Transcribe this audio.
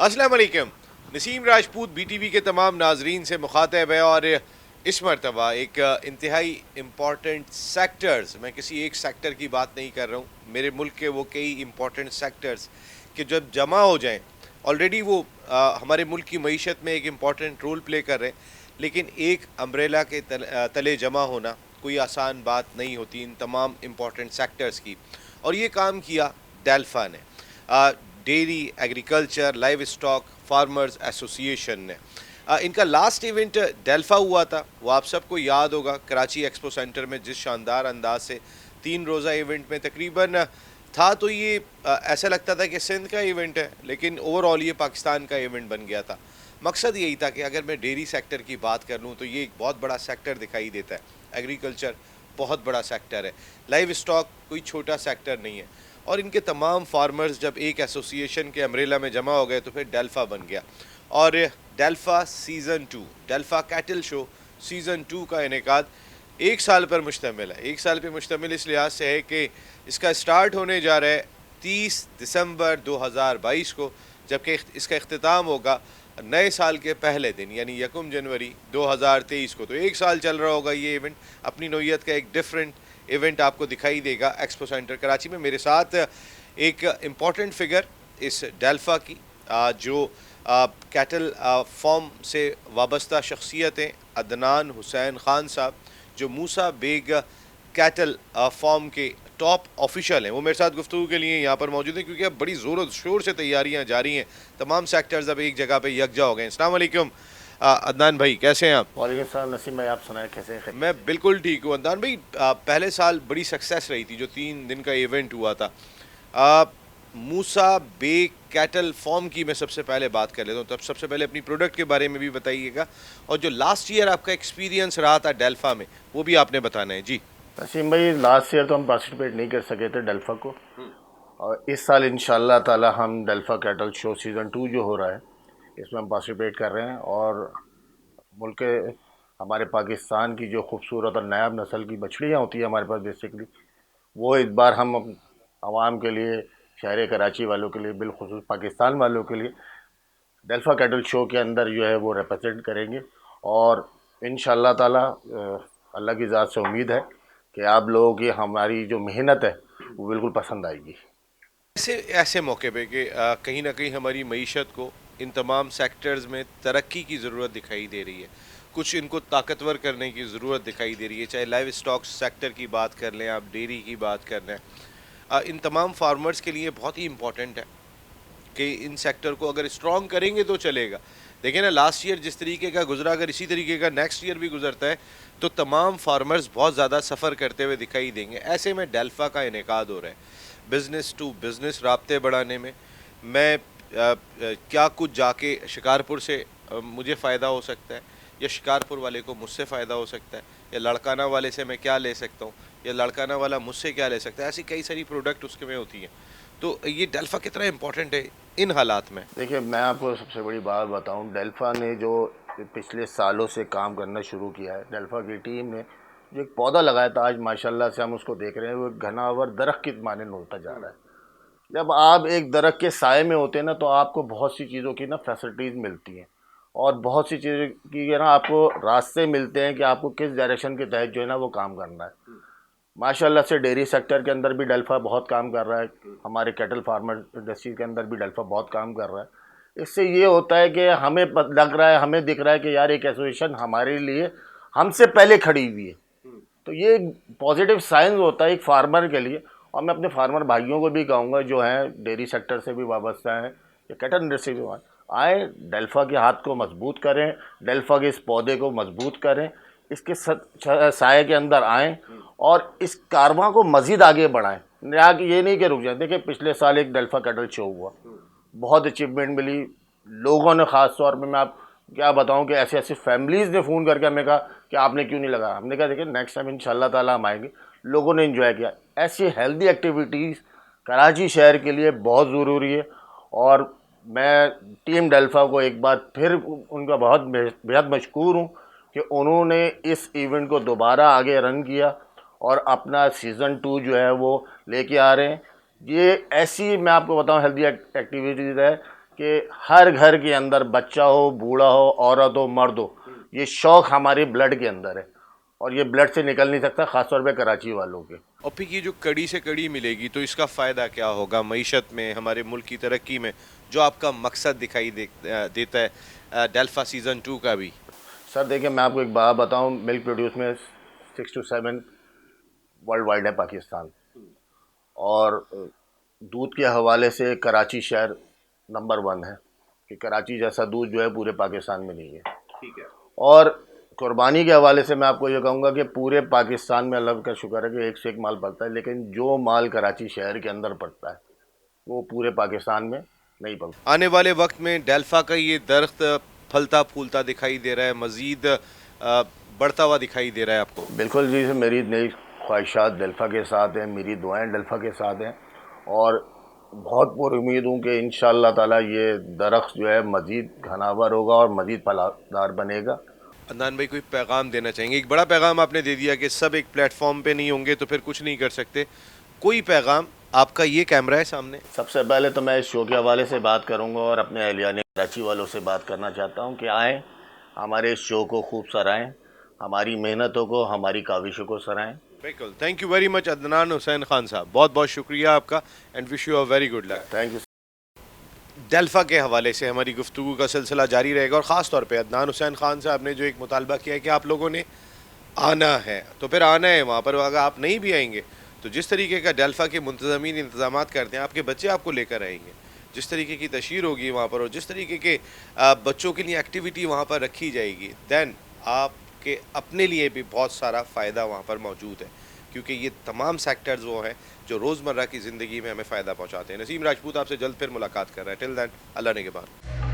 अस्सलाम वालेकुम। नसीम राजपूत BTV के तमाम नाजरीन से मुखातब है और इस मरतबा एक इंतहाई इम्पॉर्टेंट सेक्टर्स, मैं किसी एक सेक्टर की बात नहीं कर रहा हूँ, मेरे मुल्क के वो कई इम्पॉर्टेंट सेक्टर्स कि जब जमा हो जाएं ऑलरेडी वो हमारे मुल्क की मईशत में एक इम्पॉर्टेंट रोल प्ले कर रहे हैं, लेकिन एक अम्ब्रेला के तले जमा होना कोई आसान बात नहीं होती इन तमाम इम्पॉर्टेंट सेक्टर्स की। और ये काम किया डेल्फा ने, dairy, agriculture, live stock farmers association ने। इनका लास्ट इवेंट डेल्फा हुआ था, वो आप सबको याद होगा, कराची एक्सपो सेंटर में जिस शानदार अंदाज से 3 रोज़ा इवेंट में तकरीबन था। तो ये ऐसा लगता था कि सिंध का इवेंट है, लेकिन ओवरऑल ये पाकिस्तान का इवेंट बन गया था। मकसद यही था कि अगर मैं डेयरी सेक्टर की बात कर लूँ तो ये एक बहुत बड़ा सेक्टर दिखाई देता है, एग्रीकल्चर बहुत बड़ा सेक्टर है, लाइव स्टॉक कोई छोटा सेक्टर नहीं है। और इनके तमाम फार्मर्स जब एक एसोसिएशन के अम्ब्रेला में जमा हो गए तो फिर डेल्फा बन गया। और डेल्फा सीज़न 2, डेल्फा कैटल शो सीज़न 2 का इनेकाद 1 साल पर मुश्तमिल है। 1 साल पर मुश्तमिल इस लिहाज से है कि इसका स्टार्ट होने जा रहा है 30 दिसंबर 2022 को, जबकि इसका इख्तिताम होगा नए साल के पहले दिन यानी 1 जनवरी 2023 को। तो 1 साल चल रहा होगा ये इवेंट। अपनी नौइयत का एक डिफरेंट इवेंट आपको दिखाई देगा एक्सपो सेंटर कराची में। मेरे साथ एक इम्पॉर्टेंट फिगर इस डेल्फा की, जो कैटल फॉर्म से वाबस्ता शख्सियत हैं, अदनान हुसैन ख़ान साहब, जो मूसा बेग कैटल फॉर्म के टॉप ऑफिशियल हैं, वो मेरे साथ गुफ्तगू के लिए यहाँ पर मौजूद हैं, क्योंकि अब बड़ी ज़ोर शोर से तैयारियाँ जारी हैं। तमाम सेक्टर्स अब एक जगह पे यकजा हो गए हैं। अस्सलाम वालेकुम अदनान भाई, कैसे हैं आप? वालेकुम सलाम नसीम भाई, आप सुनाएं कैसे हैं? मैं बिल्कुल ठीक हूँ अदनान भाई। पहले साल बड़ी सक्सेस रही थी जो 3 दिन का इवेंट हुआ था। आ, मूसा बे कैटल फॉर्म की मैं सबसे पहले बात कर लेता हूँ, तब सबसे पहले अपनी प्रोडक्ट के बारे में भी बताइएगा, और जो लास्ट ईयर आपका एक्सपीरियंस रहा था डेल्फा में वो भी आपने बताना है जी। नसीम भाई, लास्ट ईयर तो हम पार्टिसिपेट नहीं कर सके थे डेल्फा को, और इस साल इंशाल्लाह ताला हम डेल्फा कैटल शो सीज़न 2 जो हो रहा है इसमें हम पार्टिसिपेट कर रहे हैं। और मुल्क के हमारे पाकिस्तान की जो खूबसूरत और नायाब नस्ल की बछड़ियाँ होती है हमारे पास बेसिकली, वो इस बार हम आवाम के लिए, शहर कराची वालों के लिए, बिलखुसूस पाकिस्तान वालों के लिए डेल्फा कैटल शो के अंदर जो है वो रिप्रेजेंट करेंगे। और इंशाल्लाह ताला अल्लाह की ज़ात से उम्मीद है कि आप लोगों की हमारी जो मेहनत है वो बिल्कुल पसंद आएगी। ऐसे ऐसे मौके पे कि कहीं ना कहीं हमारी मईशत को इन तमाम सेक्टर्स में तरक्की की ज़रूरत दिखाई दे रही है, कुछ इनको ताकतवर करने की ज़रूरत दिखाई दे रही है, चाहे लाइव स्टॉक सेक्टर की बात कर लें, आप डेयरी की बात कर लें। इन तमाम फार्मर्स के लिए बहुत ही इम्पोर्टेंट है कि इन सेक्टर को अगर स्ट्रॉन्ग करेंगे तो चलेगा। देखिए ना, लास्ट ईयर जिस तरीके का गुजरा, अगर इसी तरीके का नेक्स्ट ईयर भी गुजरता है तो तमाम फार्मर्स बहुत ज़्यादा सफ़र करते हुए दिखाई देंगे। ऐसे में डेल्फा का इनेकाद हो रहा है बिज़नेस टू बिज़नेस राब्ते बढ़ाने में। मैं क्या कुछ जाके शिकारपुर से मुझे फ़ायदा हो सकता है, या शिकारपुर वाले को मुझसे फ़ायदा हो सकता है, या लड़काना वाले से मैं क्या ले सकता हूँ, या लड़काना वाला मुझसे क्या ले सकता है। ऐसी कई सारी प्रोडक्ट उसके में होती हैं। तो ये डेल्फा कितना इम्पोर्टेंट है इन हालात में? देखिए, मैं आपको सबसे बड़ी बात बताऊं, डेल्फा ने जो पिछले सालों से काम करना शुरू किया है, डेल्फा की टीम ने जो एक पौधा लगाया था, आज माशाल्लाह से हम उसको देख रहे हैं, वो एक घनावर दरख्त की मानंद होता जा रहा है। जब आप एक दरख्त के साए में होते हैं ना, तो आपको बहुत सी चीज़ों की ना फैसिलिटीज़ मिलती हैं, और बहुत सी चीज़ों की ना आपको रास्ते मिलते हैं कि आपको किस डायरेक्शन के तहत जो है ना वो काम करना है। माशाल्लाह से डेयरी सेक्टर के अंदर भी डेल्फा बहुत काम कर रहा है, हमारे कैटल फार्मर इंडस्ट्री के अंदर भी डेल्फा बहुत काम कर रहा है। इससे ये होता है कि हमें लग रहा है, हमें दिख रहा है कि यार एक एसोसिएशन हमारे लिए हमसे पहले खड़ी हुई है। तो ये पॉजिटिव साइंस होता है एक फार्मर के लिए। और मैं अपने फार्मर भाइयों को भी कहूँगा जो हैं डेयरी सेक्टर से भी वाबस्ता हैं या कैटल इंडस्ट्री से आए, डेल्फा के हाथ को मजबूत करें, डेल्फा के इस पौधे को मजबूत करें, इसके साए के अंदर आएँ और इस कारवां को मज़ीद आगे बढ़ाएं। ये नहीं कि रुक जाए। देखिए, पिछले साल एक डेल्फा कैटल शो हुआ, बहुत अचीवमेंट मिली लोगों ने। ख़ास तौर पे मैं आप क्या बताऊं कि ऐसे ऐसे फैमिलीज़ ने फ़ोन करके हमें कहा कि आपने क्यों नहीं लगा। हमने कहा देखिए, नेक्स्ट टाइम इंशाल्लाह ताला हम आएंगे। लोगों ने इन्जॉय किया। ऐसी हेल्दी एक्टिविटीज़ कराची शहर के लिए बहुत ज़रूरी है। और मैं टीम डेल्फा को एक बार फिर उनका बहुत बेहद मशकूर हूँ कि उन्होंने इस इवेंट को दोबारा आगे रन किया और अपना सीज़न 2 जो है वो लेके आ रहे हैं। ये ऐसी, मैं आपको बताऊं, हेल्दी एक्टिविटीज़ है कि हर घर के अंदर बच्चा हो, बूढ़ा हो, औरत हो, मर्द हो, ये शौक़ हमारे ब्लड के अंदर है और ये ब्लड से निकल नहीं सकता, ख़ासतौर पे कराची वालों के। और फिर ये जो कड़ी से कड़ी मिलेगी तो इसका फ़ायदा क्या होगा मईशत में, हमारे मुल्क की तरक्की में, जो आपका मकसद दिखाई देता है डेल्फा सीज़न 2 का भी? सर देखिए, मैं आपको एक बात बताऊं, मिल्क प्रोड्यूस में 6 to 7 वर्ल्ड वाइड है पाकिस्तान, और दूध के हवाले से कराची शहर नंबर 1 है कि कराची जैसा दूध जो है पूरे पाकिस्तान में नहीं है। ठीक है। और कुर्बानी के हवाले से मैं आपको ये कहूँगा कि पूरे पाकिस्तान में अल्लाह का शुक्र है कि एक से एक माल पड़ता है, लेकिन जो माल कराची शहर के अंदर पड़ता है वो पूरे पाकिस्तान में नहीं पड़ता। आने वाले वक्त में डेल्फा का ये दरख्त फलता फूलता दिखाई दे रहा है, मज़ीद बढ़ता हुआ दिखाई दे रहा है आपको? बिल्कुल जी, मेरी नई ख्वाहिशात डेल्फा के साथ हैं, मेरी दुआएं डेल्फा के साथ हैं और बहुत पुरुम्मीद हूँ कि इंशाअल्लाह ताला ये दरख्त जो है मज़ीद घनावर होगा और मज़ीद फलदार बनेगा। अदनान भाई, कोई पैगाम देना चाहेंगे? एक बड़ा पैगाम आपने दे दिया कि सब एक प्लेटफॉर्म पे नहीं होंगे तो फिर कुछ नहीं कर सकते। कोई पैगाम, आपका ये कैमरा है सामने। सबसे पहले तो मैं इस शो के हवाले से बात करूंगा और अपने अहलियाने कराची वालों से बात करना चाहता हूं कि आएँ, हमारे इस शो को खूब सराहें, हमारी मेहनतों को, हमारी काविशों को सराहें। बिल्कुल। Thank you very much Adnan Hussain Khan साहब, बहुत बहुत शुक्रिया आपका and wish you a very good luck. Thank you. डेल्फा के हवाले से हमारी गुफ्तगू का सिलसिला जारी रहेगा और ख़ास तौर पे अदनान हुसैन खान साहब ने जो एक मुतालबा किया है कि आप लोगों ने आना है, तो फिर आना है वहाँ पर। अगर आप नहीं भी आएंगे तो जिस तरीके का डेल्फा के मुंतज़मीन इंतज़ाम करते हैं, आपके बच्चे आपको लेकर आएंगे, जिस तरीके की तशहीर होगी वहाँ पर और जिस तरीके के बच्चों के लिए एक्टिविटी वहाँ पर रखी जाएगी, दैन आपके अपने लिए भी बहुत सारा फ़ायदा वहाँ पर मौजूद है, क्योंकि ये तमाम सेक्टर्स वो हैं जो रोज़मर्रा की ज़िंदगी में हमें फ़ायदा पहुँचाते हैं। नसीम राजपूत आपसे जल्द फिर मुलाकात कर रहे हैं। टिल दैन, अल्लाह ने के बाद।